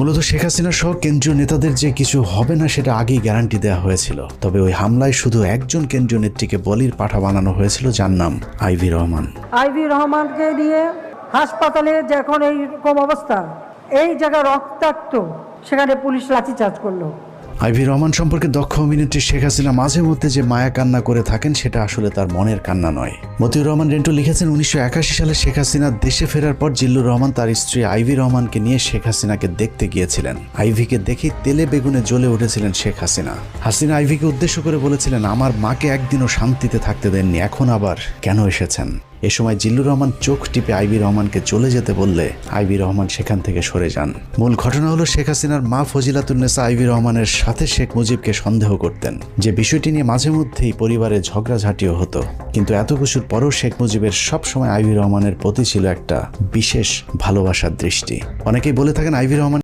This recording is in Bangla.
মূলত শেখ হাসিনা সহ কেন্দ্রীয় নেতাদের যে কিছু হবে না সেটা আগেই গ্যারান্টি দেওয়া হয়েছিল। তবে ওই হামলায় শুধু একজন কেন্দ্রীয় নেত্রীকে বলির পাঠা বানানো হয়েছিল, যার নাম আইভি রহমান। আইভি রহমানকে নিয়ে হাসপাতালে যখন এইরকম অবস্থা, এই জায়গা রক্তাক্ত, সেখানে পুলিশ লাঠিচার্জ করলো। আইভি রহমান সম্পর্কে দক্ষ অভিনেত্রী শেখ হাসিনা মাঝে মধ্যে যে মায়া কান্না করে থাকেন সেটা আসলে তার মনের কান্না নয়। মতিউর রহমান রেন্টু লিখেছেন, 1981 সালে শেখ হাসিনা দেশে ফেরার পর জিল্লুর রহমান তার স্ত্রী আইভি রহমানকে নিয়ে শেখ হাসিনাকে দেখতে গিয়েছিলেন। আইভিকে দেখেই তেলে বেগুনে জ্বলে উঠেছিলেন শেখ হাসিনা। হাসিনা আইভিকে উদ্দেশ্য করে বলেছিলেন, আমার মাকে একদিনও শান্তিতে থাকতে দেননি, এখন আবার কেন এসেছেন? এ সময় জিল্লুর রহমান চোখ টিপে আইভি রহমানকে চলে যেতে বললে আইভি রহমান সেখান থেকে সরে যান। মূল ঘটনা হলো, শেখ হাসিনার মা ফজিলাতুন্নেসা আইভি রহমানের সাথে শেখ মুজিবকে সন্দেহ করতেন, যে বিষয়টি নিয়ে মাঝে মধ্যেই পরিবারে ঝগড়াঝাটিও হতো। কিন্তু এত কিছুর পরও শেখ মুজিবের সবসময় আইভি রহমানের প্রতি ছিল একটা বিশেষ ভালোবাসার দৃষ্টি। অনেকেই বলে থাকেন আইভি রহমান